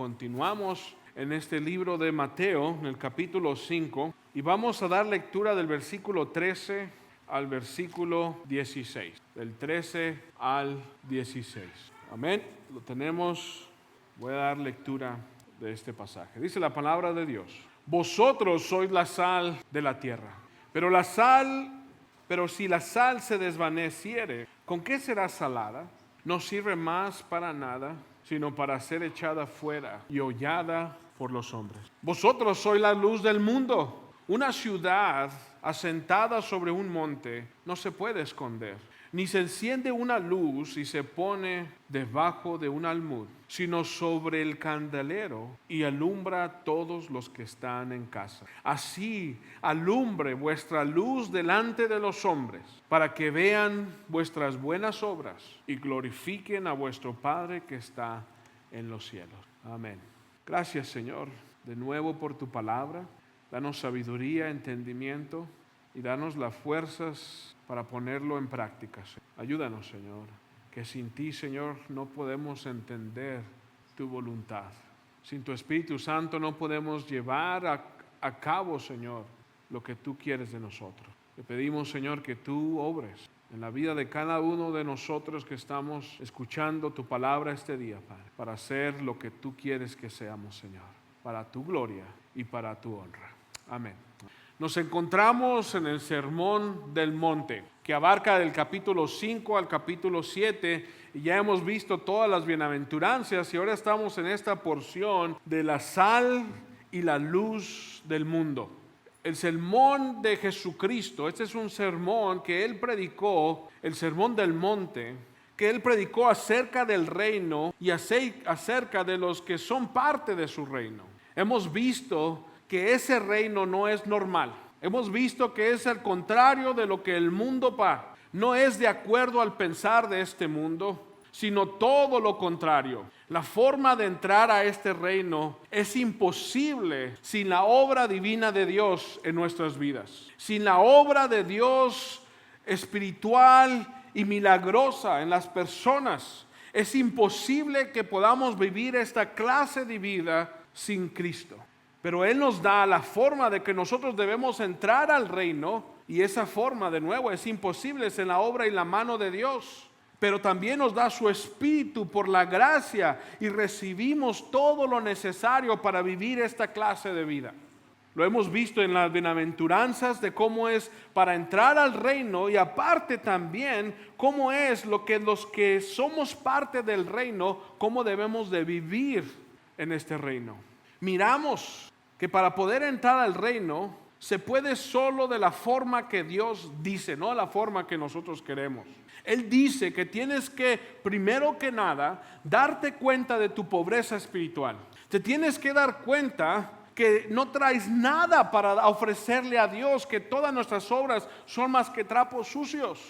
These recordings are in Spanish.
Continuamos en este libro de Mateo, en el capítulo 5, y vamos a dar lectura del versículo 13 al versículo 16. Del 13 al 16. Amén. Lo tenemos. Voy a dar lectura de este pasaje. Dice la palabra de Dios: Vosotros sois la sal de la tierra, pero si la sal se desvaneciere, ¿con qué será salada? No sirve más para nada, sino para ser echada fuera y hollada por los hombres. Vosotros sois la luz del mundo. Una ciudad asentada sobre un monte no se puede esconder, ni se enciende una luz y se pone debajo de un almud, sino sobre el candelero y alumbra a todos los que están en casa. Así alumbre vuestra luz delante de los hombres, para que vean vuestras buenas obras y glorifiquen a vuestro Padre que está en los cielos. Amén. Gracias, Señor, de nuevo por tu palabra. Danos sabiduría, entendimiento y danos las fuerzas para ponerlo en práctica. Ayúdanos, Señor, que sin ti, Señor, no podemos entender tu voluntad. Sin tu Espíritu Santo no podemos llevar a cabo, Señor, lo que tú quieres de nosotros. Te pedimos, Señor, que tú obres en la vida de cada uno de nosotros que estamos escuchando tu palabra este día, Padre, para hacer lo que tú quieres que seamos, Señor, para tu gloria y para tu honra. Amén. Nos encontramos en el Sermón del Monte, que abarca del capítulo 5 al capítulo 7, y ya hemos visto todas las bienaventuranzas, y ahora estamos en esta porción de la sal y la luz del mundo. El sermón de Jesucristo, este es un sermón que Él predicó, el Sermón del Monte, que Él predicó acerca del reino y acerca de los que son parte de su reino. Hemos visto que ese reino no es normal. Hemos visto que es el contrario de lo que el mundo no es de acuerdo al pensar de este mundo, sino todo lo contrario. La forma de entrar a este reino es imposible sin la obra divina de Dios en nuestras vidas. Sin la obra de Dios espiritual y milagrosa en las personas, es imposible que podamos vivir esta clase de vida sin Cristo. Pero Él nos da la forma de que nosotros debemos entrar al reino, y esa forma, de nuevo, es imposible, es en la obra y la mano de Dios. Pero también nos da su Espíritu por la gracia y recibimos todo lo necesario para vivir esta clase de vida. Lo hemos visto en las bienaventuranzas de cómo es para entrar al reino, y aparte también cómo es lo que los que somos parte del reino, cómo debemos de vivir en este reino. Miramos que para poder entrar al reino se puede solo de la forma que Dios dice, no la forma que nosotros queremos. Él dice que tienes que, primero que nada, darte cuenta de tu pobreza espiritual. Te tienes que dar cuenta que no traes nada para ofrecerle a Dios, que todas nuestras obras son más que trapos sucios.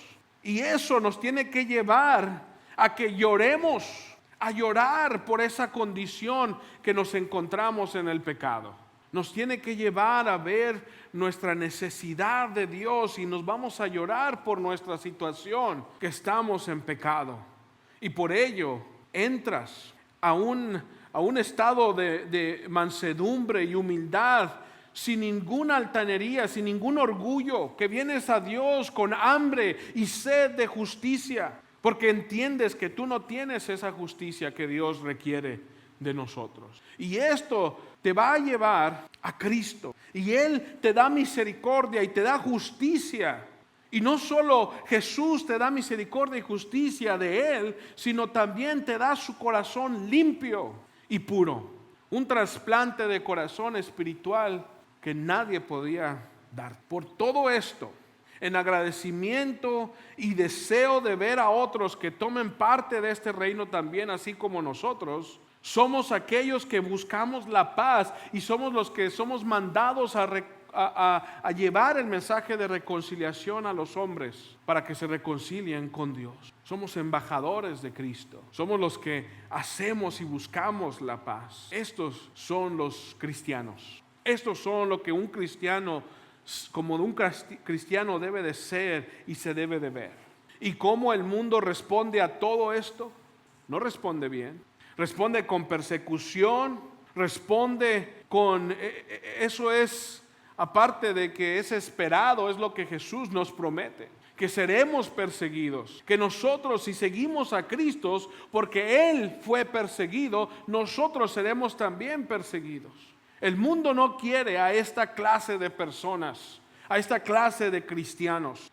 Y eso nos tiene que llevar a que lloremos, a llorar por esa condición que nos encontramos en el pecado. Nos tiene que llevar a ver nuestra necesidad de Dios, y nos vamos a llorar por nuestra situación, que estamos en pecado. Y por ello entras a un estado de mansedumbre y humildad, sin ninguna altanería, sin ningún orgullo, que vienes a Dios con hambre y sed de justicia, porque entiendes que tú no tienes esa justicia que Dios requiere de nosotros. Y esto te va a llevar a Cristo, y Él te da misericordia y te da justicia. Y no solo Jesús te da misericordia y justicia de Él, sino también te da su corazón limpio y puro. Un trasplante de corazón espiritual que nadie podía dar. Por todo esto, en agradecimiento y deseo de ver a otros que tomen parte de este reino también, así como nosotros, somos aquellos que buscamos la paz, y somos los que somos mandados a llevar el mensaje de reconciliación a los hombres para que se reconcilien con Dios. Somos embajadores de Cristo. Somos los que hacemos y buscamos la paz. Estos son los cristianos. Estos son lo que un cristiano, como un cristiano, debe de ser y se debe de ver. ¿Y cómo el mundo responde a todo esto? No responde bien. responde con persecución, responde con, eso es, aparte de que es esperado, es lo que Jesús nos promete, que seremos perseguidos, que nosotros si seguimos a Cristo, porque Él fue perseguido, nosotros seremos también perseguidos. El mundo no quiere a esta clase de personas, a esta clase de cristianos,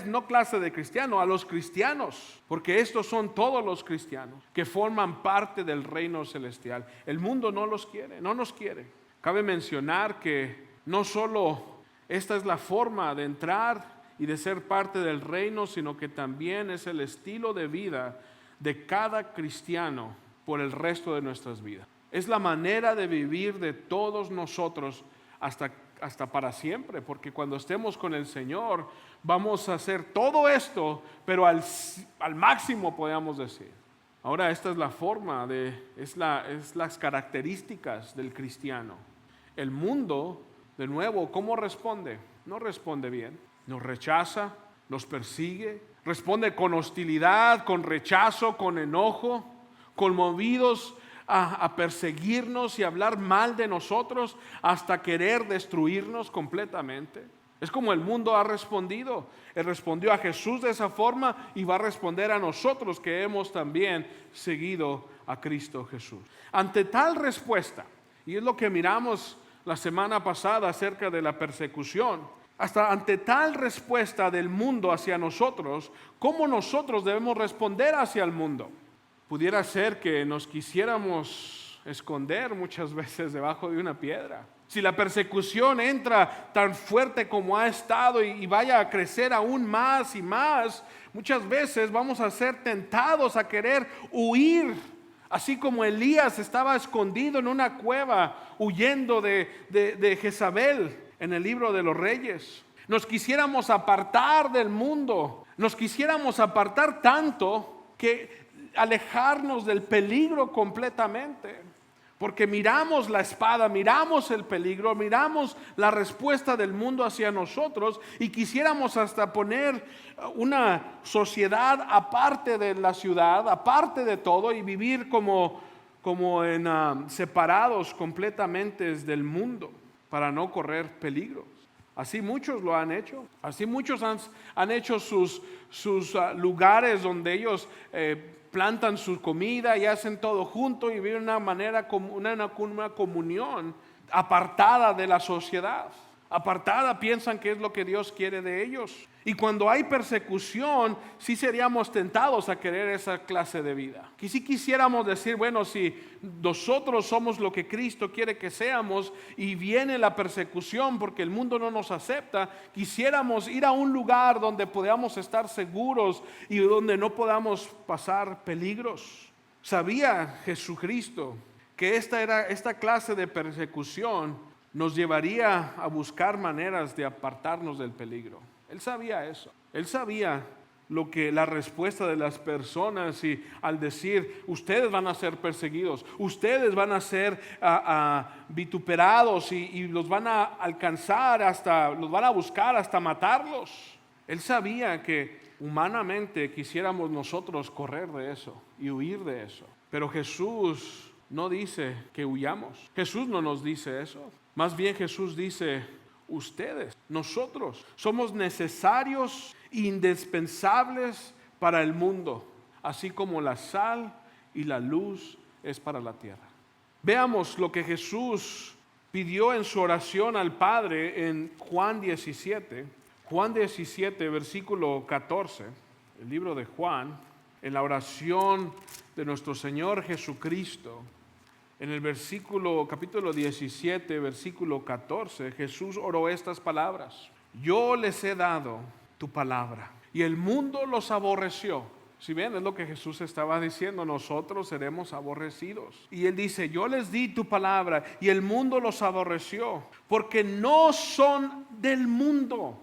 no clase de cristianos, a los cristianos, porque estos son todos los cristianos que forman parte del reino celestial. El mundo no los quiere, no nos quiere. Cabe mencionar que no solo esta es la forma de entrar y de ser parte del reino, sino que también es el estilo de vida de cada cristiano por el resto de nuestras vidas. Es la manera de vivir de todos nosotros hasta para siempre, porque cuando estemos con el Señor vamos a hacer todo esto, pero al máximo podemos decir. Ahora esta es la forma, es las características del cristiano. El mundo, de nuevo, ¿cómo responde? No responde bien, nos rechaza, nos persigue, responde con hostilidad, con rechazo, con enojo, conmovidos a perseguirnos y hablar mal de nosotros hasta querer destruirnos completamente. Es como el mundo ha respondido. Él respondió a Jesús de esa forma y va a responder a nosotros que hemos también seguido a Cristo Jesús. Ante tal respuesta, y es lo que miramos la semana pasada acerca de la persecución, hasta ante tal respuesta del mundo hacia nosotros, ¿cómo nosotros debemos responder hacia el mundo? Pudiera ser que nos quisiéramos esconder muchas veces debajo de una piedra. Si la persecución entra tan fuerte como ha estado y vaya a crecer aún más y más, muchas veces vamos a ser tentados a querer huir. Así como Elías estaba escondido en una cueva huyendo de Jezabel en el libro de los Reyes. Nos quisiéramos apartar del mundo, nos quisiéramos apartar tanto que alejarnos del peligro completamente, porque miramos la espada, miramos el peligro, miramos la respuesta del mundo hacia nosotros y quisiéramos hasta poner una sociedad aparte de la ciudad, aparte de todo y vivir como separados completamente del mundo para no correr peligros. Así muchos lo han hecho, así muchos han hecho sus lugares donde ellos plantan su comida y hacen todo junto y viven una comunión apartada de la sociedad, apartada, piensan que es lo que Dios quiere de ellos. Y cuando hay persecución, sí seríamos tentados a querer esa clase de vida. Que si quisiéramos decir, bueno, si nosotros somos lo que Cristo quiere que seamos y viene la persecución porque el mundo no nos acepta, quisiéramos ir a un lugar donde podamos estar seguros y donde no podamos pasar peligros. ¿Sabía Jesucristo que esta clase de persecución nos llevaría a buscar maneras de apartarnos del peligro? Él sabía eso. Él sabía la respuesta de las personas y al decir, ustedes van a ser perseguidos, ustedes van a ser vituperados y los van a alcanzar los van a buscar hasta matarlos. Él sabía que humanamente quisiéramos nosotros correr de eso y huir de eso. Pero Jesús no dice que huyamos. Jesús no nos dice eso. Más bien Jesús dice, ustedes, nosotros, somos necesarios e indispensables para el mundo, así como la sal y la luz es para la tierra. Veamos lo que Jesús pidió en su oración al Padre en Juan 17. Juan 17, versículo 14, el libro de Juan, en la oración de nuestro Señor Jesucristo. En el capítulo 17, versículo 14, Jesús oró estas palabras. Yo les he dado tu palabra y el mundo los aborreció. Si bien es lo que Jesús estaba diciendo, nosotros seremos aborrecidos. Y Él dice, yo les di tu palabra y el mundo los aborreció, porque no son del mundo,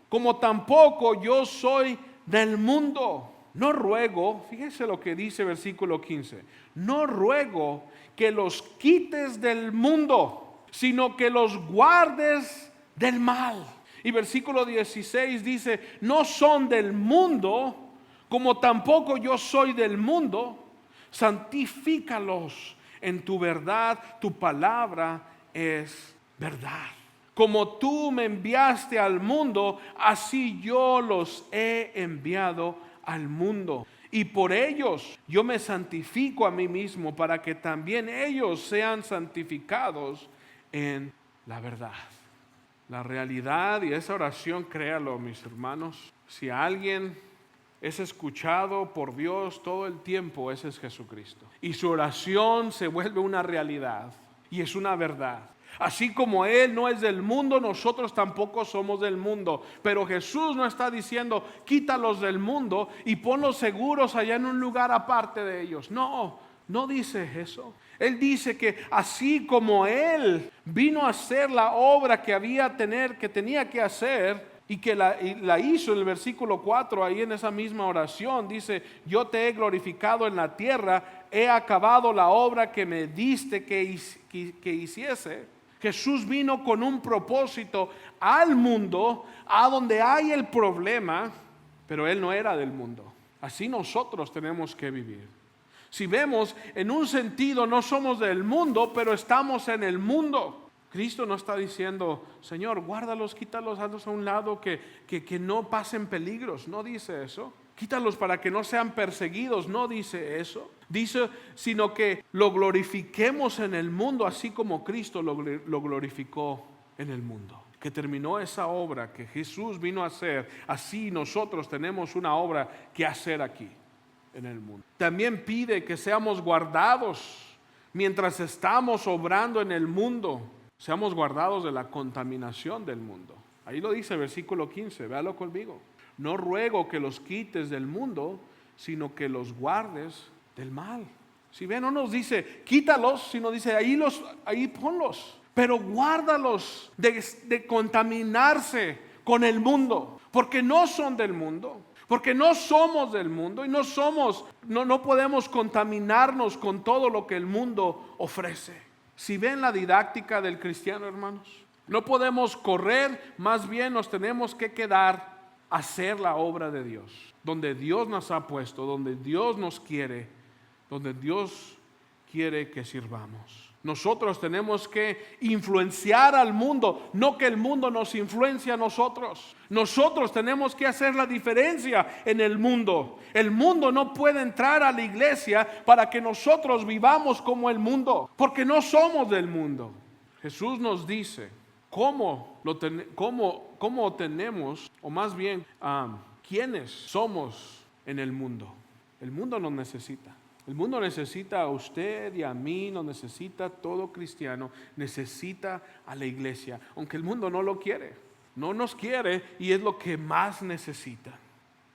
como tampoco yo soy del mundo. No ruego, fíjese lo que dice versículo 15, no ruego que los quites del mundo, sino que los guardes del mal. Y versículo 16 dice, no son del mundo, como tampoco yo soy del mundo, santifícalos en tu verdad, tu palabra es verdad. Como tú me enviaste al mundo, así yo los he enviado al mundo. Y por ellos yo me santifico a mí mismo, para que también ellos sean santificados en la verdad. La realidad, y esa oración, créalo, mis hermanos, si alguien es escuchado por Dios todo el tiempo, ese es Jesucristo. Y su oración se vuelve una realidad y es una verdad. Así como Él no es del mundo, nosotros tampoco somos del mundo. Pero Jesús no está diciendo, quítalos del mundo y ponlos seguros allá en un lugar aparte de ellos. No, no dice eso. Él dice que así como Él vino a hacer la obra que tenía que hacer, y que la hizo en el versículo 4, ahí en esa misma oración, dice, yo te he glorificado en la tierra, he acabado la obra que me diste que hiciese. Jesús vino con un propósito al mundo, a donde hay el problema, pero Él no era del mundo. Así nosotros tenemos que vivir. Si vemos, en un sentido no somos del mundo, pero estamos en el mundo. Cristo no está diciendo, Señor, guárdalos, quítalos, hazlos a un lado, que no pasen peligros. No dice eso. Quítalos para que no sean perseguidos. No dice eso. Dice, sino que lo glorifiquemos en el mundo, así como Cristo lo glorificó en el mundo. Que terminó esa obra que Jesús vino a hacer. Así nosotros tenemos una obra que hacer aquí en el mundo. También pide que seamos guardados mientras estamos obrando en el mundo. Seamos guardados de la contaminación del mundo. Ahí lo dice el versículo 15, véalo conmigo. No ruego que los quites del mundo, sino que los guardes del mal. Si ven, no nos dice quítalos, sino dice ahí ponlos. Pero guárdalos de contaminarse con el mundo, porque no son del mundo. Porque no somos del mundo y no podemos contaminarnos con todo lo que el mundo ofrece. Si ven la didáctica del cristiano, hermanos, no podemos correr, más bien nos tenemos que quedar a hacer la obra de Dios, donde Dios nos ha puesto, donde Dios nos quiere, donde Dios quiere que sirvamos. Nosotros tenemos que influenciar al mundo, no que el mundo nos influencie a nosotros. Nosotros tenemos que hacer la diferencia en el mundo. El mundo no puede entrar a la iglesia para que nosotros vivamos como el mundo, porque no somos del mundo. Jesús nos dice cómo tenemos, o más bien, quiénes somos en el mundo. El mundo nos necesita. El mundo necesita a usted y a mí, nos necesita todo cristiano, necesita a la iglesia, aunque el mundo no lo quiere, no nos quiere y es lo que más necesita.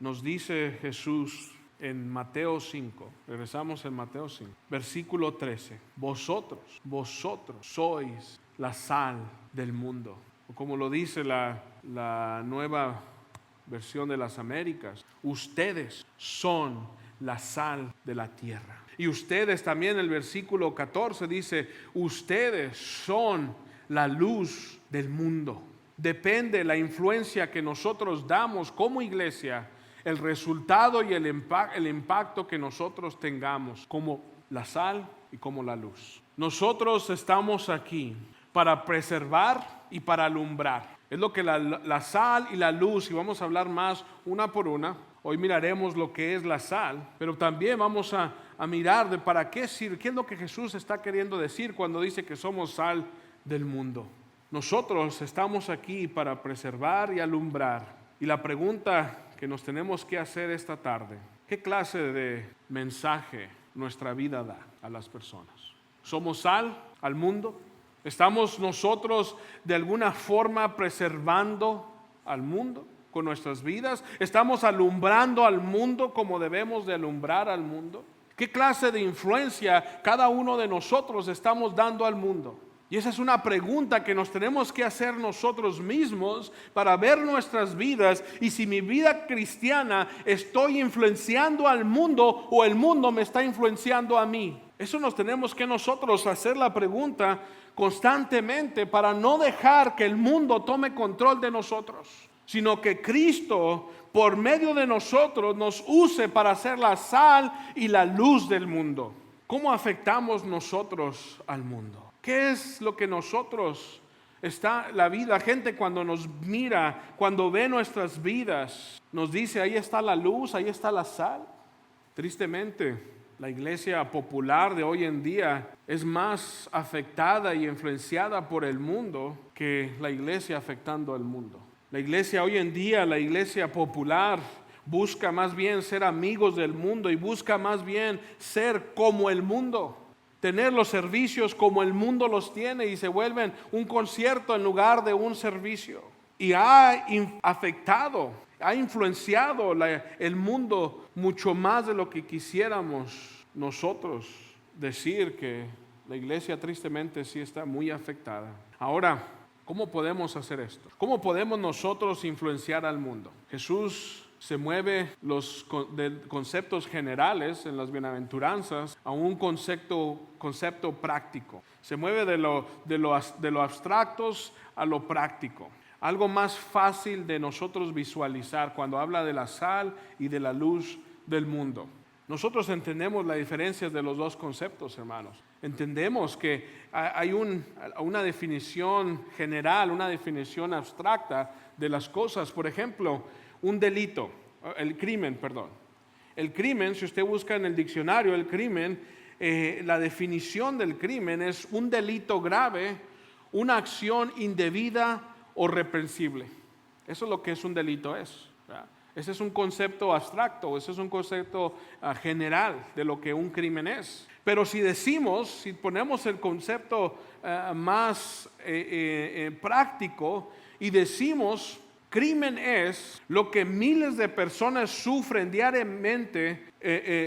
Nos dice Jesús en Mateo 5, regresamos en Mateo 5, versículo 13, vosotros sois la sal del mundo, o como lo dice la nueva versión de las Américas, ustedes son la sal de la tierra. Y ustedes también, el versículo 14 dice, ustedes son la luz del mundo. Depende la influencia que nosotros damos como iglesia, el resultado y el impacto que nosotros tengamos como la sal y como la luz. Nosotros estamos aquí para preservar y para alumbrar. Es lo que la sal y la luz, y vamos a hablar más una por una. Hoy miraremos lo que es la sal, pero también vamos a mirar de para qué sirve, qué es lo que Jesús está queriendo decir cuando dice que somos sal del mundo. Nosotros estamos aquí para preservar y alumbrar. Y la pregunta que nos tenemos que hacer esta tarde, ¿qué clase de mensaje nuestra vida da a las personas? ¿Somos sal al mundo? ¿Estamos nosotros de alguna forma preservando al mundo con nuestras vidas? ¿Estamos alumbrando al mundo como debemos de alumbrar al mundo? ¿Qué clase de influencia cada uno de nosotros estamos dando al mundo? Y esa es una pregunta que nos tenemos que hacer nosotros mismos para ver nuestras vidas y si mi vida cristiana estoy influenciando al mundo o el mundo me está influenciando a mí. Eso nos tenemos que nosotros hacer la pregunta constantemente para no dejar que el mundo tome control de nosotros. sino que Cristo, por medio de nosotros, nos use para ser la sal y la luz del mundo. ¿Cómo afectamos nosotros al mundo? ¿Qué es lo que nosotros la gente cuando nos mira, cuando ve nuestras vidas, nos dice, ahí está la luz, ahí está la sal? Tristemente, la iglesia popular de hoy en día es más afectada y influenciada por el mundo que la iglesia afectando al mundo. La iglesia hoy en día, la iglesia popular, busca más bien ser amigos del mundo y busca más bien ser como el mundo. Tener los servicios como el mundo los tiene y se vuelven un concierto en lugar de un servicio. Y ha afectado, ha influenciado el mundo mucho más de lo que quisiéramos nosotros decir que la iglesia tristemente sí está muy afectada. Ahora, ¿cómo podemos hacer esto? ¿Cómo podemos nosotros influenciar al mundo? Jesús se mueve de conceptos generales en las bienaventuranzas a un concepto práctico. Se mueve de lo abstractos a lo práctico. Algo más fácil de nosotros visualizar cuando habla de la sal y de la luz del mundo. Nosotros entendemos la diferencia de los dos conceptos, hermanos. Entendemos que hay una definición general, una definición abstracta de las cosas. Por ejemplo, un delito, el crimen, si usted busca en el diccionario el crimen, la definición del crimen es un delito grave, una acción indebida o reprensible. Eso es lo que es un delito, ¿verdad? Ese es un concepto abstracto, ese es un concepto general de lo que un crimen es. Pero si ponemos el concepto más práctico y decimos, crimen es lo que miles de personas sufren diariamente,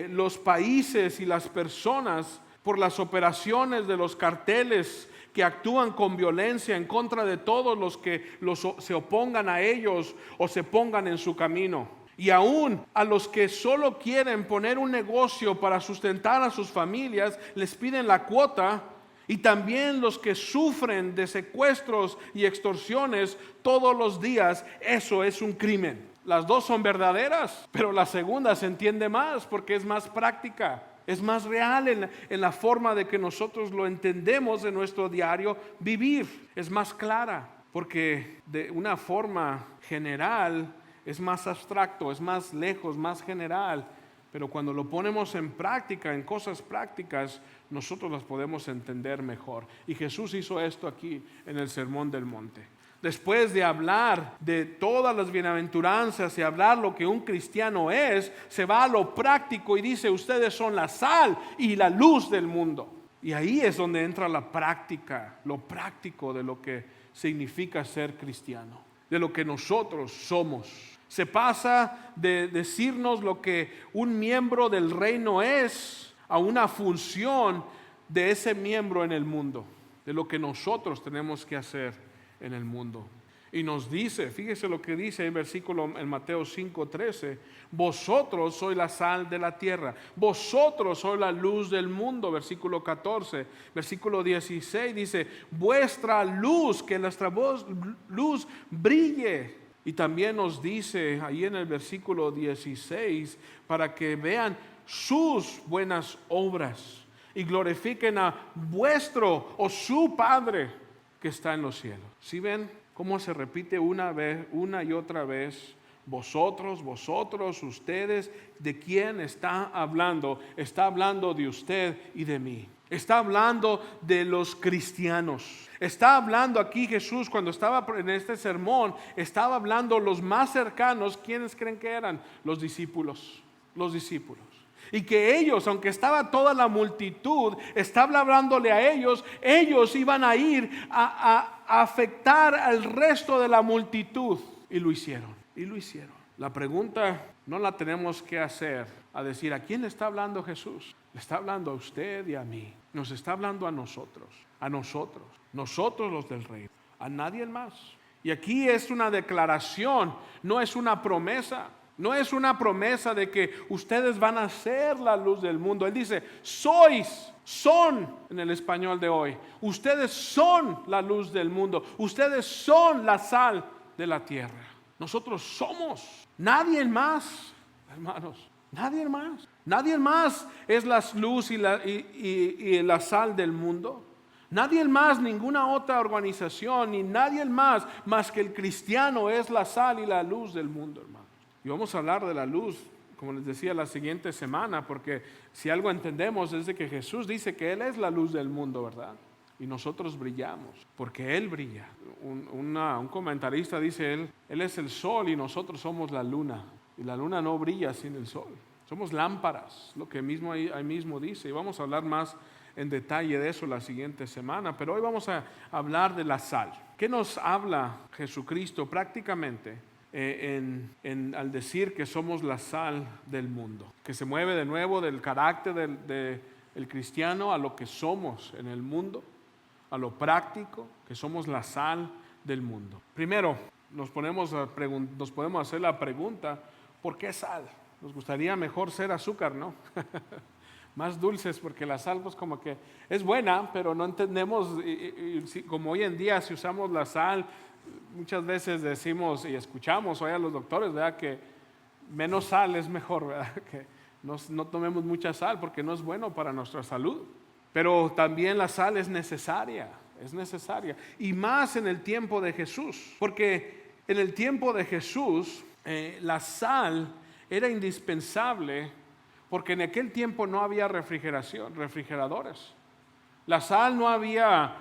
los países y las personas, por las operaciones de los carteles que actúan con violencia en contra de todos los que se opongan a ellos o se pongan en su camino. Y aún a los que solo quieren poner un negocio para sustentar a sus familias, les piden la cuota. Y también los que sufren de secuestros y extorsiones todos los días, eso es un crimen. Las dos son verdaderas, pero la segunda se entiende más porque es más práctica. Es más real en la forma de que nosotros lo entendemos en nuestro diario vivir. Es más clara, porque de una forma general es más abstracto, es más lejos, más general. Pero cuando lo ponemos en práctica, en cosas prácticas, nosotros las podemos entender mejor. Y Jesús hizo esto aquí en el Sermón del Monte. Después de hablar de todas las bienaventuranzas y hablar lo que un cristiano es, se va a lo práctico y dice, ustedes son la sal y la luz del mundo. Y ahí es donde entra la práctica, lo práctico de lo que significa ser cristiano, de lo que nosotros somos. Se pasa de decirnos lo que un miembro del reino es a una función de ese miembro en el mundo, de lo que nosotros tenemos que hacer en el mundo. Y nos dice, fíjese lo que dice en Mateo 5:13, vosotros sois la sal de la tierra, vosotros sois la luz del mundo, versículo 14, versículo 16 dice, vuestra luz, que nuestra luz brille. Y también nos dice ahí en el versículo 16, para que vean sus buenas obras y glorifiquen a vuestro o su Padre que está en los cielos. ¿Sí ven cómo se repite una y otra vez? Vosotros, ustedes. ¿De quién está hablando? Está hablando de usted y de mí. Está hablando de los cristianos. Está hablando aquí Jesús cuando estaba en este sermón, estaba hablando los más cercanos. ¿Quiénes creen que eran? Los discípulos. Los discípulos. Y que ellos, aunque estaba toda la multitud, estaba hablándole a ellos iban a ir a afectar al resto de la multitud. Y lo hicieron. La pregunta no la tenemos que hacer a decir, ¿a quién le está hablando Jesús? Le está hablando a usted y a mí. Nos está hablando a nosotros. Nosotros los del reino. A nadie más. Y aquí es una declaración, no es una promesa. No es una promesa de que ustedes van a ser la luz del mundo. Él dice, son en el español de hoy. Ustedes son la luz del mundo. Ustedes son la sal de la tierra. Nosotros somos. Nadie más, hermanos. Nadie más. Nadie más es la luz y la sal del mundo. Nadie más, ninguna otra organización, ni nadie más que el cristiano es la sal y la luz del mundo, hermanos. Y vamos a hablar de la luz, como les decía, la siguiente semana, porque si algo entendemos es de que Jesús dice que Él es la luz del mundo, ¿verdad? Y nosotros brillamos, porque Él brilla. Un comentarista dice, Él es el sol y nosotros somos la luna. Y la luna no brilla sin el sol. Somos lámparas, lo que ahí mismo dice. Y vamos a hablar más en detalle de eso la siguiente semana. Pero hoy vamos a hablar de la sal. ¿Qué nos habla Jesucristo prácticamente al decir que somos la sal del mundo? Que se mueve de nuevo del carácter del cristiano a lo que somos en el mundo, a lo práctico, que somos la sal del mundo. Primero, nos podemos hacer la pregunta, ¿por qué sal? Nos gustaría mejor ser azúcar, ¿no? Más dulces, porque la sal pues como que es buena, pero no entendemos, como hoy en día si usamos la sal, muchas veces decimos y escuchamos hoy a los doctores, ¿verdad? Que menos sal es mejor, ¿verdad? Que no tomemos mucha sal porque no es bueno para nuestra salud. Pero también la sal es necesaria, y más en el tiempo de Jesús, porque en el tiempo de Jesús la sal era indispensable, porque en aquel tiempo no había refrigeradores. La sal no había,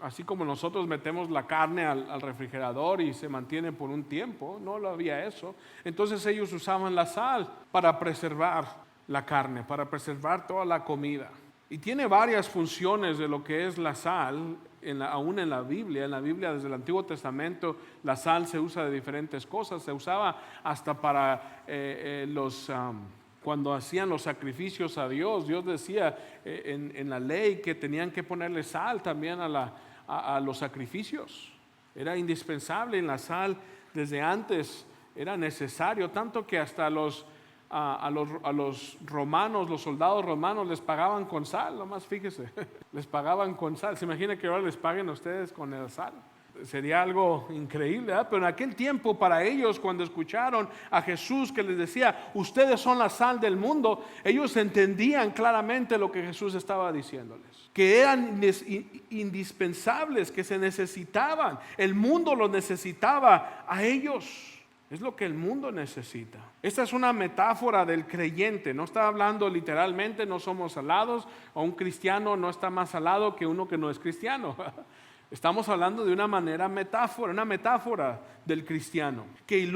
así como nosotros metemos la carne al refrigerador y se mantiene por un tiempo, no lo había eso. Entonces ellos usaban la sal para preservar la carne, para preservar toda la comida. Y tiene varias funciones de lo que es la sal, aún en la Biblia. En la Biblia, desde el Antiguo Testamento, la sal se usa de diferentes cosas. Se usaba hasta para cuando hacían los sacrificios a Dios. Dios decía en la ley que tenían que ponerle sal también a los sacrificios. Era indispensable en la sal desde antes, era necesario, tanto que hasta a los romanos, los soldados romanos les pagaban con sal, nomás fíjese, les pagaban con sal. ¿Se imagina que ahora les paguen a ustedes con el sal? Sería algo increíble, ¿verdad? Pero en aquel tiempo para ellos, cuando escucharon a Jesús que les decía, ustedes son la sal del mundo, ellos entendían claramente lo que Jesús estaba diciéndoles, que eran indispensables, que se necesitaban, el mundo los necesitaba a ellos. Es lo que el mundo necesita. Esta es una metáfora del creyente. No está hablando literalmente, no somos salados, o un cristiano no está más salado que uno que no es cristiano. Estamos hablando de una metáfora del cristiano, que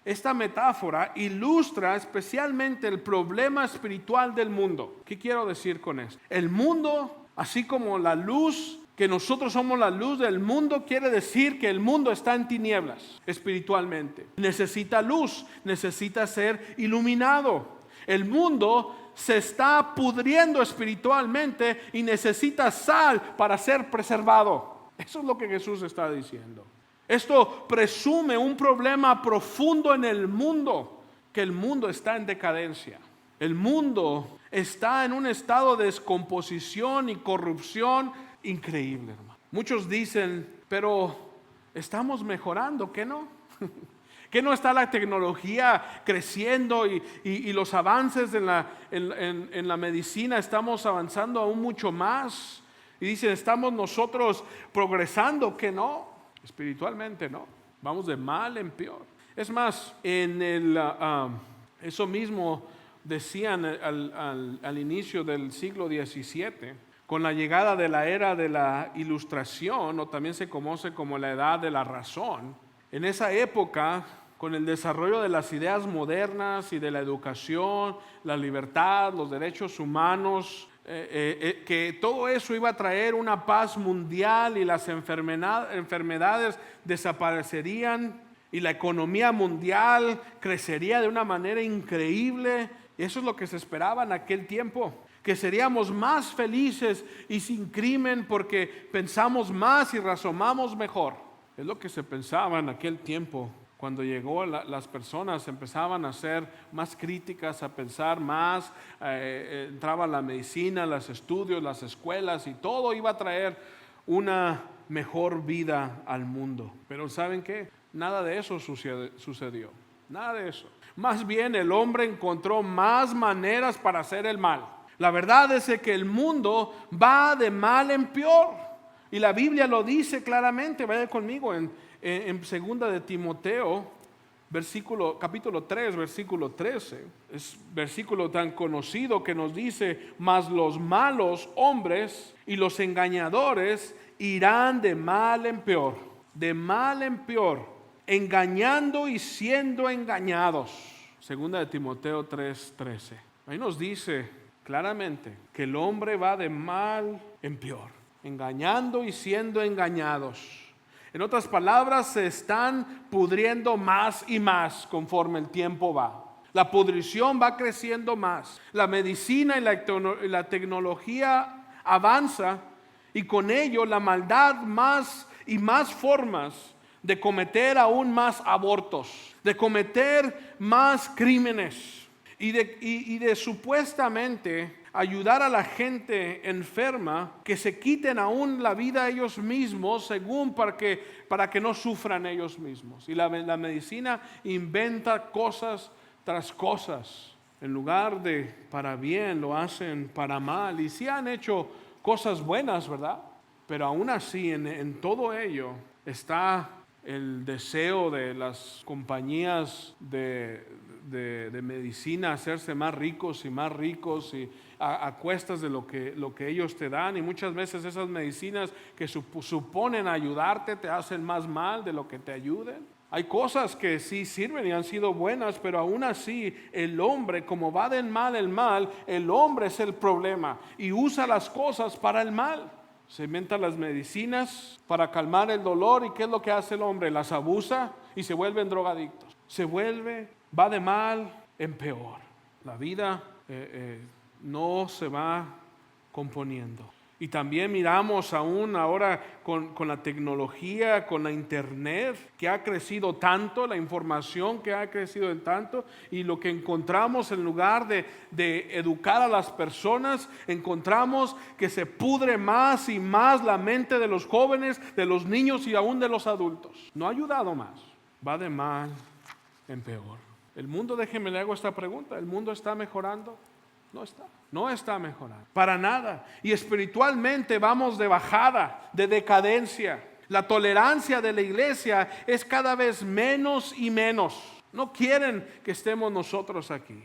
esta metáfora ilustra especialmente el problema espiritual del mundo. ¿Qué quiero decir con esto? El mundo, así como la luz, que nosotros somos la luz del mundo, quiere decir que el mundo está en tinieblas espiritualmente. Necesita luz, necesita ser iluminado. El mundo se está pudriendo espiritualmente y necesita sal para ser preservado. Eso es lo que Jesús está diciendo. Esto presume un problema profundo en el mundo, que el mundo está en decadencia. El mundo está en un estado de descomposición y corrupción increíble, hermano. Muchos dicen, pero estamos mejorando, ¿qué no? ¿Que no está la tecnología creciendo y los avances en la medicina, estamos avanzando aún mucho más? Y dicen, estamos nosotros progresando, ¿que no? Espiritualmente no, vamos de mal en peor. Es más, eso mismo decían al inicio del siglo XVII, con la llegada de la era de la Ilustración, o también se conoce como la edad de la razón. En esa época, con el desarrollo de las ideas modernas y de la educación, la libertad, los derechos humanos, que todo eso iba a traer una paz mundial y las enfermedades desaparecerían y la economía mundial crecería de una manera increíble. Eso es lo que se esperaba en aquel tiempo, que seríamos más felices y sin crimen porque pensamos más y razonamos mejor. Es lo que se pensaba en aquel tiempo. Cuando llegó, las personas empezaban a ser más críticas, a pensar más, entraba la medicina, los estudios, las escuelas, y todo iba a traer una mejor vida al mundo. Pero ¿saben qué? Nada de eso sucedió. Nada de eso. Más bien el hombre encontró más maneras para hacer el mal. La verdad es que el mundo va de mal en peor. Y la Biblia lo dice claramente. Vaya conmigo en 2 de Timoteo, capítulo 3, versículo 13. Es versículo tan conocido que nos dice: mas los malos hombres y los engañadores irán de mal en peor. De mal en peor, engañando y siendo engañados. 2 de Timoteo 3:13. Ahí nos dice claramente que el hombre va de mal en peor, engañando y siendo engañados. En otras palabras, se están pudriendo más y más conforme el tiempo va. La pudrición va creciendo más. La medicina y la tecnología avanza, y con ello la maldad más y más formas de cometer aún más abortos, de cometer más crímenes y de supuestamente ayudar a la gente enferma que se quiten aún la vida ellos mismos, según para que no sufran ellos mismos. Y la medicina inventa cosas tras cosas. En lugar de para bien, lo hacen para mal. Y sí han hecho cosas buenas, ¿verdad? Pero aún así en todo ello está el deseo de las compañías de medicina hacerse más ricos y a cuestas de lo que ellos te dan. Y muchas veces esas medicinas que suponen ayudarte te hacen más mal de lo que te ayuden. Hay cosas que sí sirven y han sido buenas, pero aún así el hombre, como va del mal el mal, el hombre es el problema y usa las cosas para el mal. Se inventan las medicinas para calmar el dolor, y ¿qué es lo que hace el hombre? Las abusa y se vuelven drogadictos. Va de mal en peor. La vida no se va componiendo. Y también miramos aún ahora con la tecnología, con la internet, que ha crecido tanto, la información que ha crecido tanto, y lo que encontramos en lugar de educar a las personas, encontramos que se pudre más y más la mente de los jóvenes, de los niños y aún de los adultos. No ha ayudado más, va de mal en peor. El mundo, déjeme le hago esta pregunta, ¿el mundo está mejorando? No está mejorando, para nada. Y espiritualmente vamos de bajada, de decadencia. La tolerancia de la iglesia es cada vez menos y menos. No quieren que estemos nosotros aquí.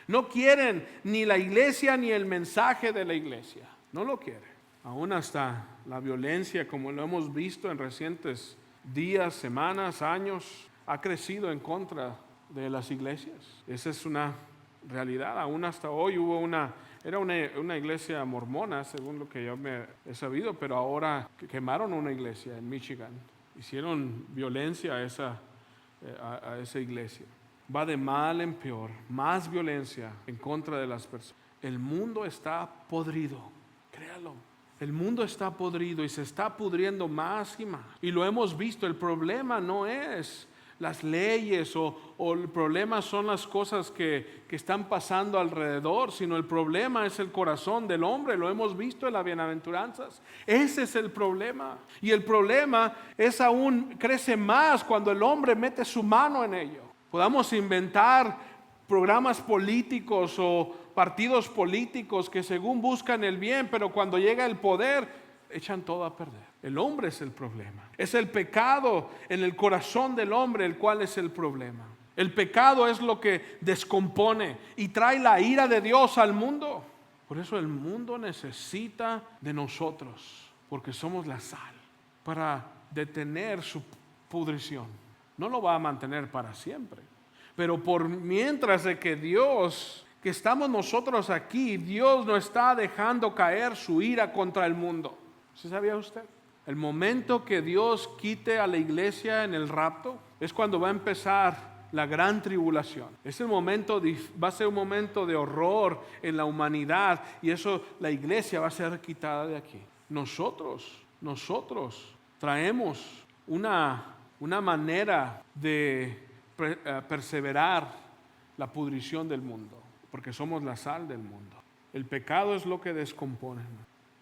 No quieren ni la iglesia ni el mensaje de la iglesia. No lo quieren. Aún hasta la violencia, como lo hemos visto en recientes días, semanas, años, ha crecido en contra de las iglesias. Esa es una realidad. Aún hasta hoy era una iglesia mormona, según lo que yo me he sabido, pero ahora quemaron una iglesia en Michigan. Hicieron violencia a esa iglesia. Va de mal en peor, más violencia en contra de las personas. El mundo está podrido, créalo. El mundo está podrido y se está pudriendo más y más. Y lo hemos visto. El problema no es las leyes o el problema son las cosas que están pasando alrededor, sino el problema es el corazón del hombre. Lo hemos visto en las bienaventuranzas. Ese es el problema. Y el problema crece más cuando el hombre mete su mano en ello. Podamos inventar programas políticos o partidos políticos que según buscan el bien, pero cuando llega el poder echan todo a perder. El hombre es el problema. Es el pecado en el corazón del hombre el cual es el problema. El pecado es lo que descompone y trae la ira de Dios al mundo. Por eso el mundo necesita de nosotros, porque somos la sal para detener su pudrición. No lo va a mantener para siempre, pero por mientras de que estamos nosotros aquí, Dios no está dejando caer su ira contra el mundo. ¿Sí sabía usted? El momento que Dios quite a la iglesia en el rapto es cuando va a empezar la gran tribulación. Va a ser un momento de horror en la humanidad, y eso, la iglesia va a ser quitada de aquí. Nosotros traemos una manera de perseverar la pudrición del mundo, porque somos la sal del mundo. El pecado es lo que descompone.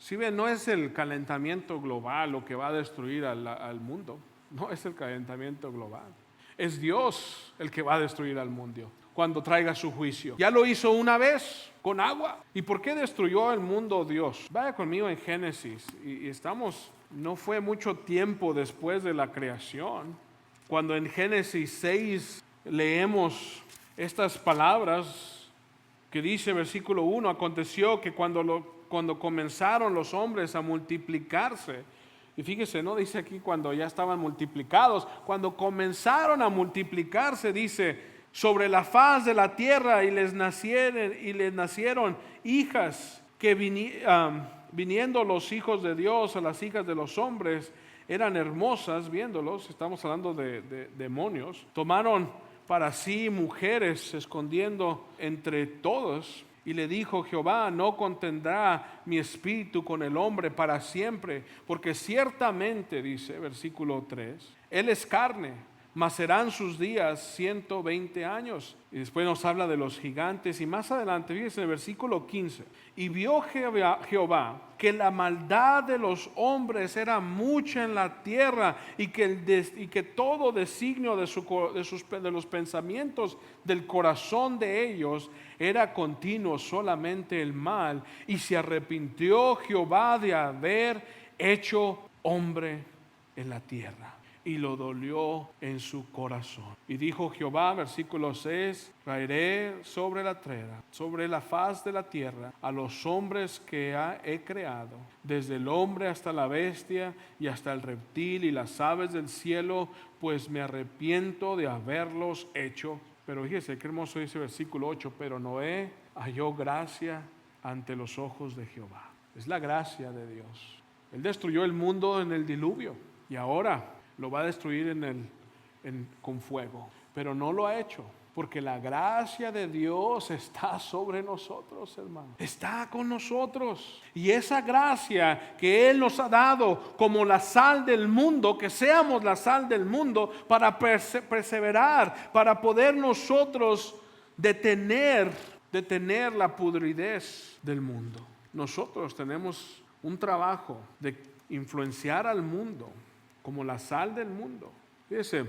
Si ven, no es el calentamiento global lo que va a destruir al mundo. No es el calentamiento global. Es Dios el que va a destruir al mundo cuando traiga su juicio. Ya lo hizo una vez con agua. ¿Y por qué destruyó el mundo Dios? Vaya conmigo en Génesis. Y no fue mucho tiempo después de la creación, cuando en Génesis 6 leemos estas palabras que dice versículo 1, aconteció que cuando comenzaron los hombres a multiplicarse, y fíjese, no dice aquí cuando ya estaban multiplicados, cuando comenzaron a multiplicarse, dice, sobre la faz de la tierra, y les nacieron hijas que viniendo los hijos de Dios a las hijas de los hombres, eran hermosas viéndolos. Estamos hablando de demonios. Tomaron para sí mujeres, escondiendo entre todos. Y le dijo Jehová, no contendrá mi espíritu con el hombre para siempre, porque ciertamente, dice versículo 3, él es carne, mas serán sus días 120 años. Y después nos habla de los gigantes. Y más adelante, fíjense en el versículo 15. Y vio Jehová que la maldad de los hombres era mucha en la tierra, y que todo designio de los pensamientos del corazón de ellos era continuo solamente el mal. Y se arrepintió Jehová de haber hecho hombre en la tierra, y lo dolió en su corazón. Y dijo Jehová, versículo 6, traeré sobre la faz de la tierra, a los hombres que he creado, desde el hombre hasta la bestia, y hasta el reptil y las aves del cielo, pues me arrepiento de haberlos hecho. Pero fíjese qué hermoso dice versículo 8, pero Noé halló gracia ante los ojos de Jehová. Es la gracia de Dios. Él destruyó el mundo en el diluvio, y ahora lo va a destruir con fuego, pero no lo ha hecho, porque la gracia de Dios está sobre nosotros, hermanos. Está con nosotros, y esa gracia que Él nos ha dado como la sal del mundo, que seamos la sal del mundo para perseverar, para poder nosotros detener la pudridez del mundo. Nosotros tenemos un trabajo de influenciar al mundo como la sal del mundo. Fíjese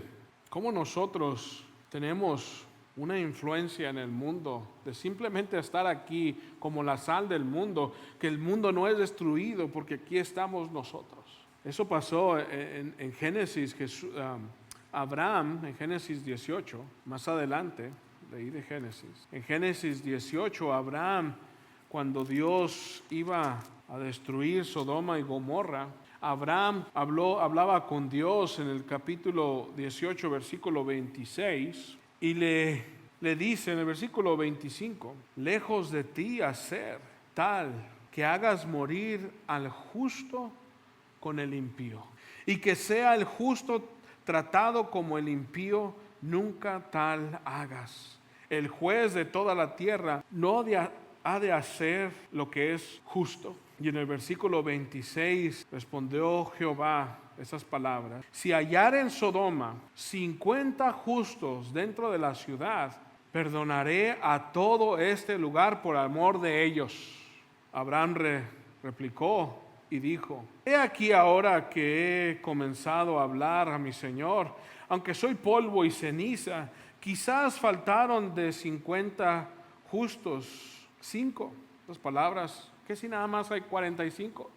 cómo nosotros tenemos una influencia en el mundo de simplemente estar aquí como la sal del mundo, que el mundo no es destruido porque aquí estamos nosotros. Eso pasó en Génesis. Abraham, en Génesis 18, más adelante, leí de Génesis. En Génesis 18, Abraham, cuando Dios iba a destruir Sodoma y Gomorra, Abraham hablaba con Dios en el capítulo 18, versículo 26, y le dice en el versículo 25, lejos de ti hacer tal que hagas morir al justo con el impío, y que sea el justo tratado como el impío, nunca tal hagas. El juez de toda la tierra no ha de hacer lo que es justo. Y en el versículo 26 respondió Jehová esas palabras: si hallar en Sodoma 50 justos dentro de la ciudad, perdonaré a todo este lugar por amor de ellos. Abraham replicó y dijo: he aquí ahora que he comenzado a hablar a mi Señor, aunque soy polvo y ceniza, quizás faltaron de 50 justos 5. Las palabras, que si nada más hay 45,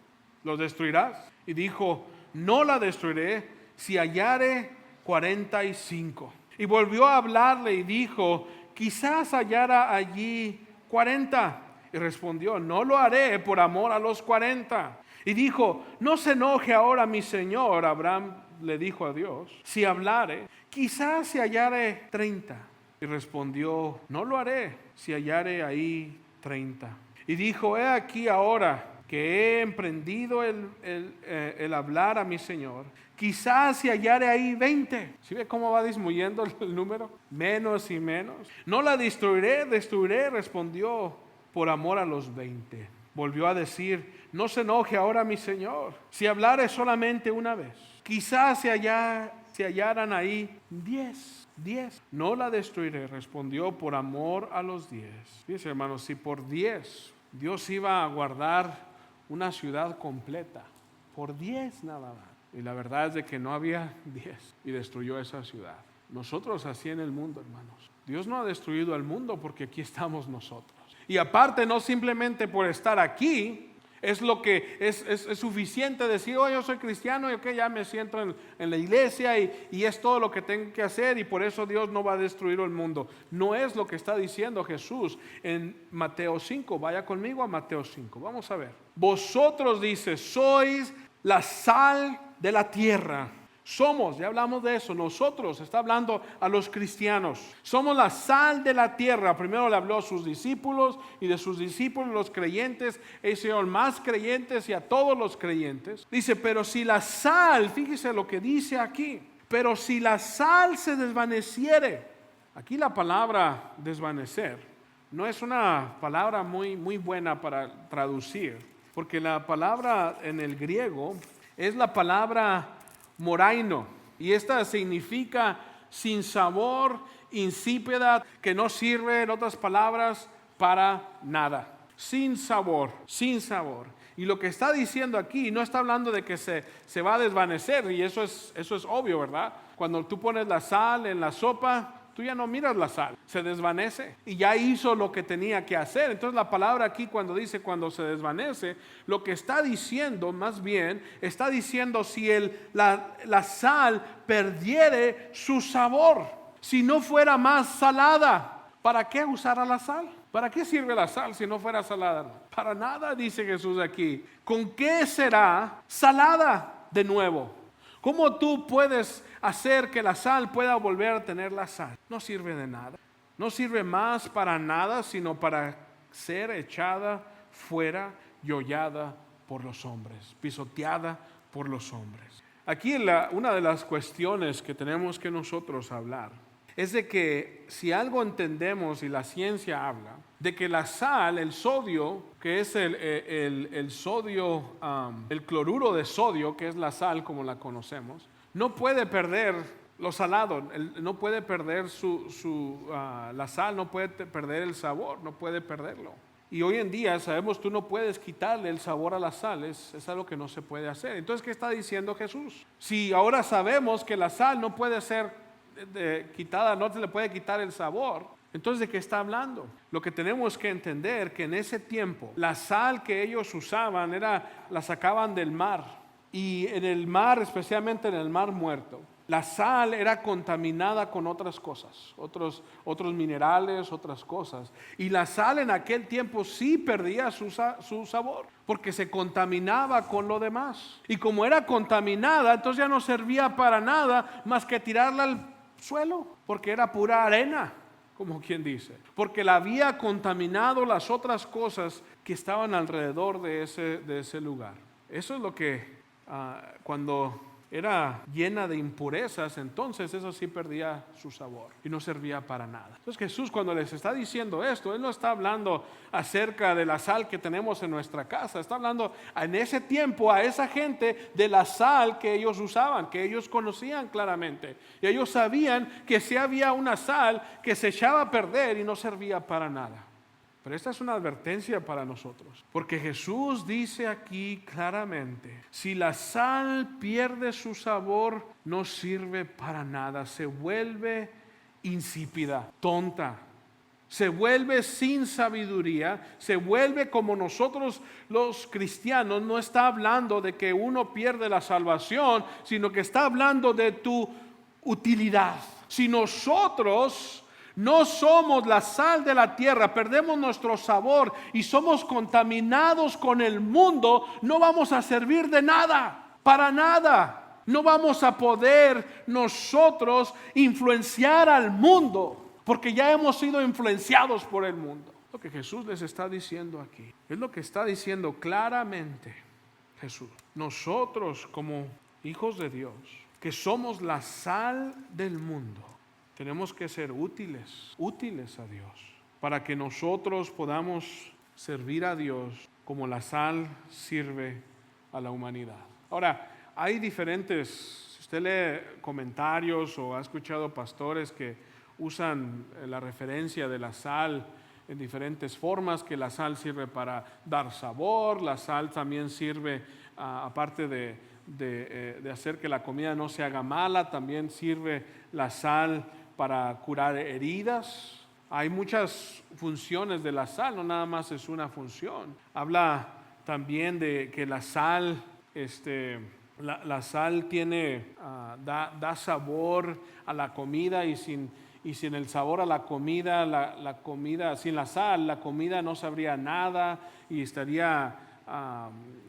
¿los destruirás? Y dijo: no la destruiré si hallare 45. Y volvió a hablarle y dijo: quizás hallara allí 40. Y respondió: no lo haré por amor a los 40. Y dijo: no se enoje ahora mi señor. Abraham le dijo a Dios: si hablare, quizás se hallare 30. Y respondió: no lo haré si hallare ahí 30. Y dijo: he aquí ahora que he emprendido el hablar a mi Señor, quizás se hallare ahí 20. ¿Sí ve cómo va disminuyendo el número? Menos y menos. No la destruiré, respondió, por amor a los 20. Volvió a decir: no se enoje ahora mi Señor, si hablare solamente una vez, quizás se hallaran ahí 10. No la destruiré, respondió, por amor a los 10. Fíjense, hermanos, si por 10 Dios iba a guardar una ciudad completa por 10 nada más. Y la verdad es de que no había 10 y destruyó esa ciudad. Nosotros así en el mundo, hermanos. Dios no ha destruido al mundo porque aquí estamos nosotros. Y aparte, no simplemente por estar aquí, es lo que es suficiente decir, oh, yo soy cristiano y okay, ya me siento en la iglesia y es todo lo que tengo que hacer y por eso Dios no va a destruir el mundo. No es lo que está diciendo Jesús en Mateo 5. Vaya conmigo a Mateo 5. Vamos a ver. Vosotros, dice, sois la sal de la tierra. Somos, ya hablamos de eso, nosotros, está hablando a los cristianos, somos la sal de la tierra. Primero le habló a sus discípulos y de sus discípulos los creyentes, el Señor más creyentes y a todos los creyentes. Dice, pero si la sal, fíjese lo que dice aquí, pero si la sal se desvaneciere, aquí la palabra desvanecer no es una palabra muy buena para traducir, porque la palabra en el griego es la palabra moraino, y esta significa sin sabor, insípida, que no sirve, en otras palabras, para nada. Sin sabor, sin sabor. Y lo que está diciendo aquí, no está hablando de que se va a desvanecer, y eso es obvio, ¿verdad? Cuando tú pones la sal en la sopa, tú ya no miras la sal, se desvanece y ya hizo lo que tenía que hacer. Entonces la palabra aquí cuando dice cuando se desvanece, lo que está diciendo más bien, está diciendo si la sal perdiere su sabor, si no fuera más salada, ¿para qué usar la sal? ¿Para qué sirve la sal si no fuera salada? Para nada, dice Jesús aquí. ¿Con qué será salada de nuevo? ¿Cómo tú puedes hacer que la sal pueda volver a tener la sal? No sirve de nada. No sirve más para nada, sino para ser echada fuera y hollada por los hombres, pisoteada por los hombres. Aquí una de las cuestiones que tenemos que nosotros hablar es de que si algo entendemos y la ciencia habla, de que la sal, el sodio, que es el sodio, el cloruro de sodio, que es la sal como la conocemos, no puede perder lo salado, no puede perder la sal, no puede perder el sabor, no puede perderlo. Y hoy en día sabemos, tú no puedes quitarle el sabor a la sal, es algo que no se puede hacer. Entonces, ¿qué está diciendo Jesús? Si ahora sabemos que la sal no puede ser quitada, no se le puede quitar el sabor, entonces ¿de qué está hablando? Lo que tenemos que entender que en ese tiempo la sal que ellos usaban la sacaban del mar, y en el mar, especialmente en el mar Muerto, la sal era contaminada con otras cosas, otros minerales, otras cosas, y la sal en aquel tiempo sí perdía su sabor porque se contaminaba con lo demás, y como era contaminada, entonces ya no servía para nada más que tirarla al suelo, porque era pura arena, como quien dice, porque la había contaminado las otras cosas que estaban alrededor de ese lugar. Eso es lo que cuando era llena de impurezas, entonces eso sí perdía su sabor y no servía para nada. Entonces Jesús, cuando les está diciendo esto, Él no está hablando acerca de la sal que tenemos en nuestra casa, está hablando en ese tiempo a esa gente de la sal que ellos usaban, que ellos conocían claramente, y ellos sabían que si había una sal que se echaba a perder y no servía para nada. Pero esta es una advertencia para nosotros, porque Jesús dice aquí claramente, si la sal pierde su sabor, no sirve para nada, se vuelve insípida, tonta, se vuelve sin sabiduría, se vuelve como nosotros los cristianos. No está hablando de que uno pierde la salvación, sino que está hablando de tu utilidad. Si nosotros no somos la sal de la tierra, perdemos nuestro sabor y somos contaminados con el mundo, no vamos a servir de nada, para nada. No vamos a poder nosotros influenciar al mundo, porque ya hemos sido influenciados por el mundo. Lo que Jesús les está diciendo aquí, es lo que está diciendo claramente Jesús. Nosotros como hijos de Dios, que somos la sal del mundo, tenemos que ser útiles a Dios, para que nosotros podamos servir a Dios como la sal sirve a la humanidad. Ahora, hay diferentes, si usted lee comentarios o ha escuchado pastores que usan la referencia de la sal en diferentes formas, que la sal sirve para dar sabor, la sal también sirve, aparte de hacer que la comida no se haga mala, también sirve la sal para curar heridas. Hay muchas funciones de la sal, no nada más es una función. Habla también de que la sal, la sal tiene, da sabor a la comida, y sin el sabor a la comida, la comida, sin la sal, la comida no sabría nada y estaría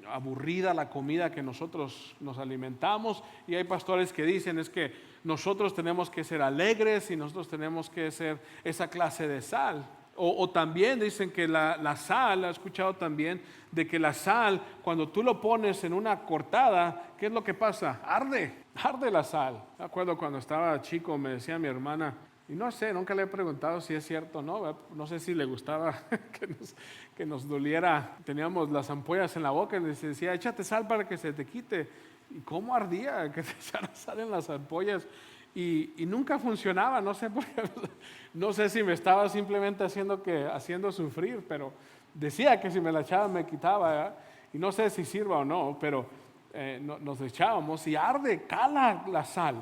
aburrida la comida que nosotros nos alimentamos. Y hay pastores que dicen es que nosotros tenemos que ser alegres y nosotros tenemos que ser esa clase de sal. O también dicen que la sal, he escuchado también de que la sal, cuando tú lo pones en una cortada, ¿qué es lo que pasa? Arde la sal. Me acuerdo cuando estaba chico, me decía mi hermana, y no sé, nunca le he preguntado si es cierto o no, no sé si le gustaba que nos doliera. Teníamos las ampollas en la boca y les decía, échate sal para que se te quite. ¿Y cómo ardía que te echara sal en las ampollas? Y nunca funcionaba, no sé por qué, no sé si me estaba simplemente haciendo sufrir, pero decía que si me la echaba me quitaba, ¿verdad? Y no sé si sirva o no, pero nos echábamos y arde, cala la sal.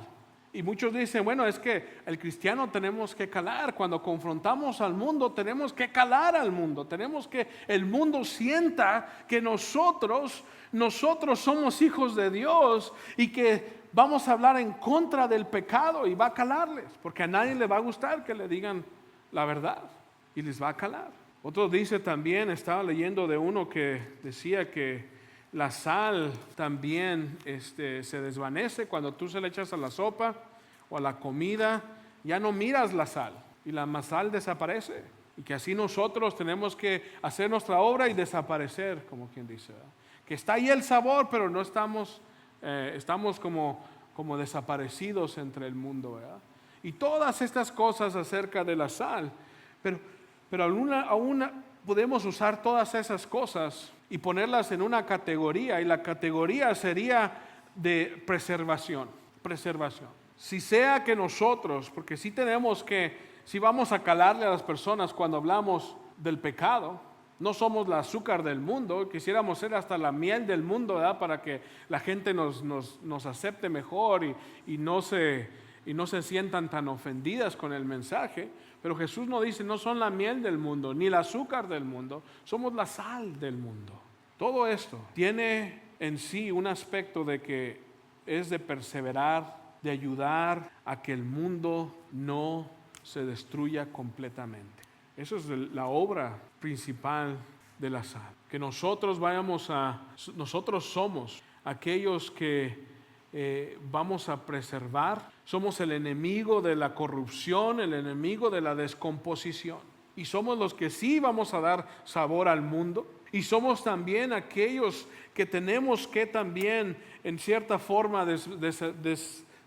Y muchos dicen, bueno, es que el cristiano tenemos que calar. Cuando confrontamos al mundo, tenemos que calar al mundo. Tenemos que el mundo sienta que nosotros somos hijos de Dios y que vamos a hablar en contra del pecado, y va a calarles, porque a nadie le va a gustar que le digan la verdad y les va a calar. Otro dice también, estaba leyendo de uno que decía que la sal también se desvanece cuando tú se le echas a la sopa o a la comida, ya no miras la sal y la sal desaparece. Y que así nosotros tenemos que hacer nuestra obra y desaparecer, como quien dice, ¿verdad? Que está ahí el sabor, pero no estamos como desaparecidos entre el mundo, ¿verdad? Y todas estas cosas acerca de la sal, pero aún podemos usar todas esas cosas y ponerlas en una categoría, y la categoría sería de preservación. Si sea que nosotros, porque si vamos a calarle a las personas cuando hablamos del pecado, no somos el azúcar del mundo, quisiéramos ser hasta la miel del mundo, ¿verdad? Para que la gente nos acepte mejor y no se sientan tan ofendidas con el mensaje. Pero Jesús nos dice, no son la miel del mundo, ni el azúcar del mundo, somos la sal del mundo. Todo esto tiene en sí un aspecto de que es de perseverar, de ayudar a que el mundo no se destruya completamente. Eso es la obra principal de la sal. Que nosotros somos aquellos que vamos a preservar. Somos el enemigo de la corrupción, el enemigo de la descomposición. Y somos los que sí vamos a dar sabor al mundo. Y somos también aquellos que tenemos que también, en cierta forma,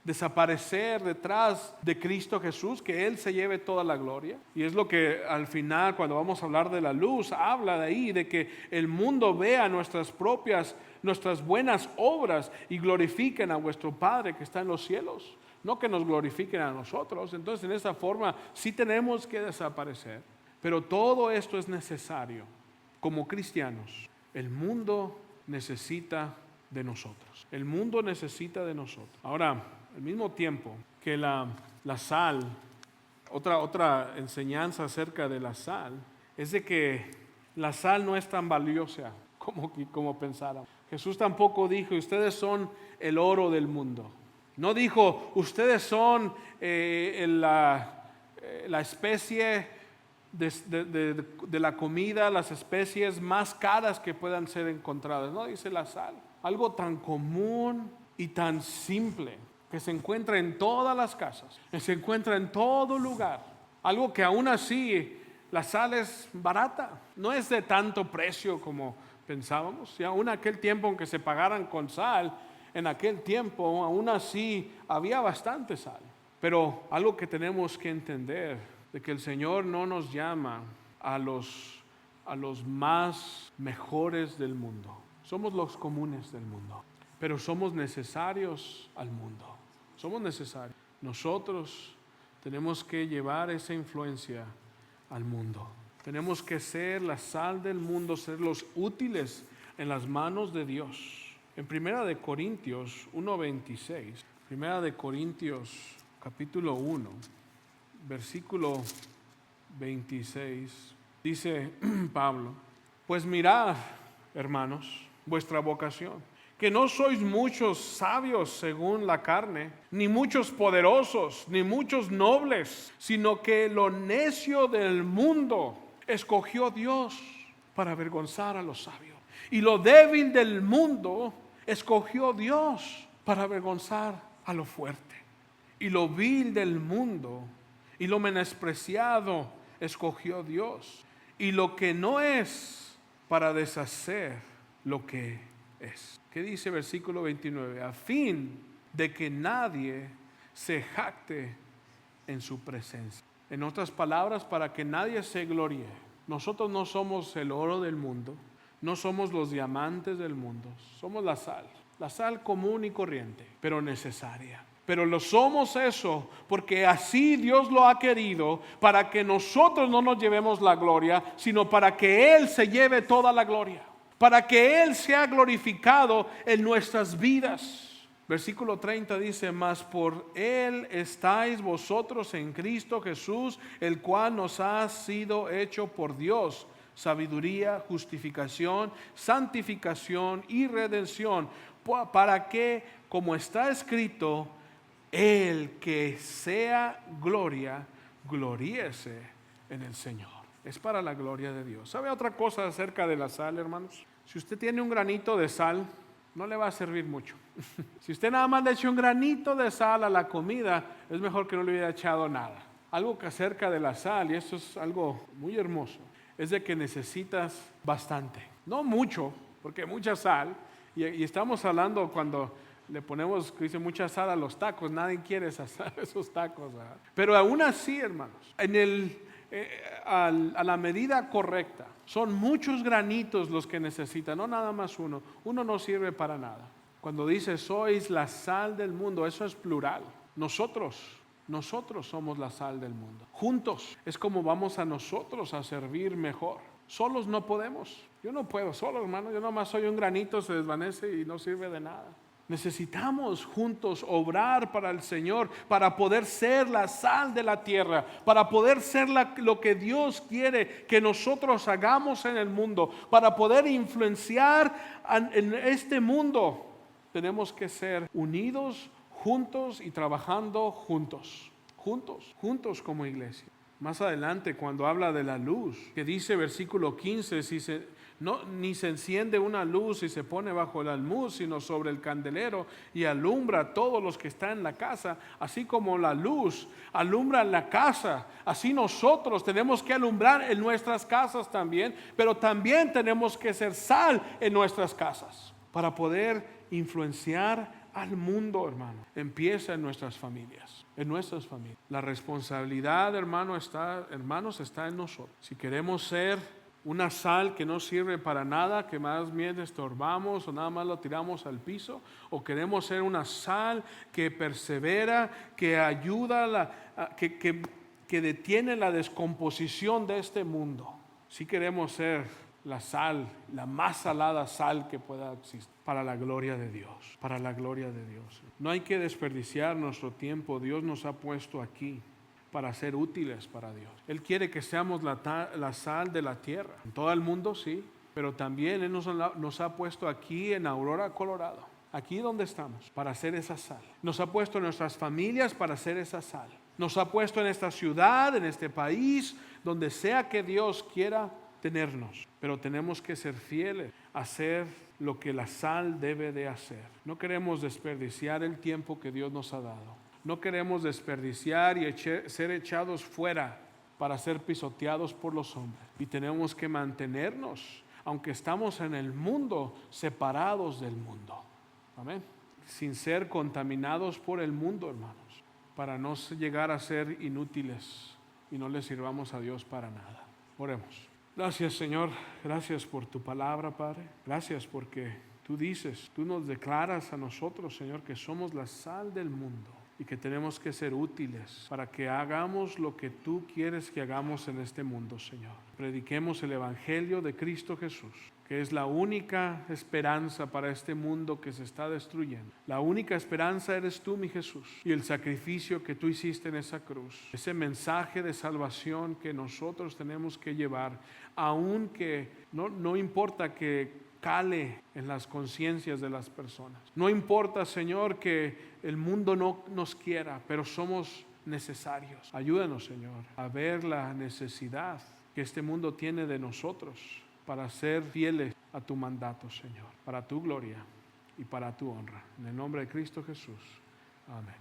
desaparecer detrás de Cristo Jesús, que Él se lleve toda la gloria. Y es lo que al final, cuando vamos a hablar de la luz, habla de ahí, de que el mundo vea nuestras buenas obras y glorifiquen a vuestro Padre que está en los cielos, no que nos glorifiquen a nosotros. Entonces, en esa forma sí tenemos que desaparecer, pero todo esto es necesario. Como cristianos, el mundo necesita de nosotros. El mundo necesita de nosotros. Ahora, al mismo tiempo que la sal, otra enseñanza acerca de la sal, es de que la sal no es tan valiosa como pensaron. Jesús tampoco dijo, ustedes son el oro del mundo. No dijo, ustedes son la especie de la comida, las especies más caras que puedan ser encontradas. No, dice la sal. Algo tan común y tan simple que se encuentra en todas las casas, que se encuentra en todo lugar. Algo que aún así la sal es barata, no es de tanto precio como pensábamos. Y aún aquel tiempo en que se pagaran con sal, en aquel tiempo aún así había bastante sal. Pero algo que tenemos que entender, de que el Señor no nos llama a los más mejores del mundo. Somos los comunes del mundo, pero somos necesarios al mundo. Somos necesarios. Nosotros tenemos que llevar esa influencia al mundo. Tenemos que ser la sal del mundo, ser los útiles en las manos de Dios. En Primera de Corintios 1:26, Primera de Corintios capítulo 1, versículo 26, dice Pablo: pues mirad, hermanos, vuestra vocación, que no sois muchos sabios según la carne, ni muchos poderosos, ni muchos nobles, sino que lo necio del mundo escogió Dios para avergonzar a los sabios. Y lo débil del mundo escogió Dios para avergonzar a lo fuerte. Y lo vil del mundo y lo menospreciado escogió Dios. Y lo que no es, para deshacer lo que es. ¿Qué dice versículo 29? A fin de que nadie se jacte en su presencia. En otras palabras, para que nadie se gloríe. Nosotros no somos el oro del mundo, no somos los diamantes del mundo, somos la sal común y corriente, pero necesaria. Pero lo somos eso porque así Dios lo ha querido, para que nosotros no nos llevemos la gloria, sino para que Él se lleve toda la gloria, para que Él sea glorificado en nuestras vidas. Versículo 30 dice: mas por Él estáis vosotros en Cristo Jesús, el cual nos ha sido hecho por Dios sabiduría, justificación, santificación y redención, para que, como está escrito, el que sea gloria, gloríese en el Señor. Es para la gloria de Dios. ¿Sabe otra cosa acerca de la sal, hermanos? Si usted tiene un granito de sal, no le va a servir mucho. Si usted nada más le echa un granito de sal a la comida, es mejor que no le hubiera echado nada. Algo que acerca de la sal, y esto es algo muy hermoso, es de que necesitas bastante. No mucho, porque mucha sal, y estamos hablando cuando le ponemos, que dice, mucha sal a los tacos, nadie quiere esos tacos, ¿verdad? Pero aún así, hermanos, a la medida correcta, son muchos granitos los que necesitan, no nada más uno. Uno no sirve para nada. Cuando dice sois la sal del mundo, eso es plural. Nosotros somos la sal del mundo. Juntos es como vamos a nosotros a servir mejor. Solos no podemos. Yo no puedo solo, hermano. Yo nomás soy un granito, se desvanece y no sirve de nada. Necesitamos juntos obrar para el Señor, para poder ser la sal de la tierra, para poder ser lo que Dios quiere que nosotros hagamos en el mundo, para poder influenciar en este mundo. Tenemos que ser unidos, juntos y trabajando juntos como iglesia. Más adelante, cuando habla de la luz, que dice versículo 15, ni se enciende una luz y se pone bajo el almud, sino sobre el candelero, y alumbra a todos los que están en la casa. Así como la luz alumbra en la casa, así nosotros tenemos que alumbrar en nuestras casas también, pero también tenemos que ser sal en nuestras casas para poder influenciar al mundo, hermano. Empieza en nuestras familias, La responsabilidad, hermanos, está en nosotros. Si queremos ser una sal que no sirve para nada, que más bien estorbamos o nada más lo tiramos al piso, o queremos ser una sal que persevera, que ayuda, que detiene la descomposición de este mundo. Si queremos ser la sal, la más salada sal que pueda existir, para la gloria de Dios, No hay que desperdiciar nuestro tiempo. Dios nos ha puesto aquí para ser útiles para Dios. Él quiere que seamos la sal de la tierra. En todo el mundo, sí, pero también Él nos ha puesto aquí en Aurora, Colorado, aquí donde estamos, para hacer esa sal. Nos ha puesto en nuestras familias para hacer esa sal. Nos ha puesto en esta ciudad, en este país, donde sea que Dios quiera tenernos. Pero tenemos que ser fieles a hacer lo que la sal debe de hacer. No queremos desperdiciar el tiempo que Dios nos ha dado. No queremos desperdiciar y ser echados fuera para ser pisoteados por los hombres. Y tenemos que mantenernos, aunque estamos en el mundo, separados del mundo. Amén. Sin ser contaminados por el mundo, hermanos, para no llegar a ser inútiles y no le sirvamos a Dios para nada. Oremos. Gracias, Señor. Gracias por tu palabra, Padre. Gracias porque tú nos declaras a nosotros, Señor, que somos la sal del mundo. y que tenemos que ser útiles para que hagamos lo que tú quieres que hagamos en este mundo, Señor. Prediquemos el Evangelio de Cristo Jesús, que es la única esperanza para este mundo que se está destruyendo. La única esperanza eres tú, mi Jesús, y el sacrificio que tú hiciste en esa cruz. Ese mensaje de salvación que nosotros tenemos que llevar, aunque no importa que cale en las conciencias de las personas. No importa, Señor, que el mundo no nos quiera, pero somos necesarios. Ayúdanos, Señor, a ver la necesidad que este mundo tiene de nosotros para ser fieles a tu mandato, Señor, para tu gloria y para tu honra. En el nombre de Cristo Jesús. Amén.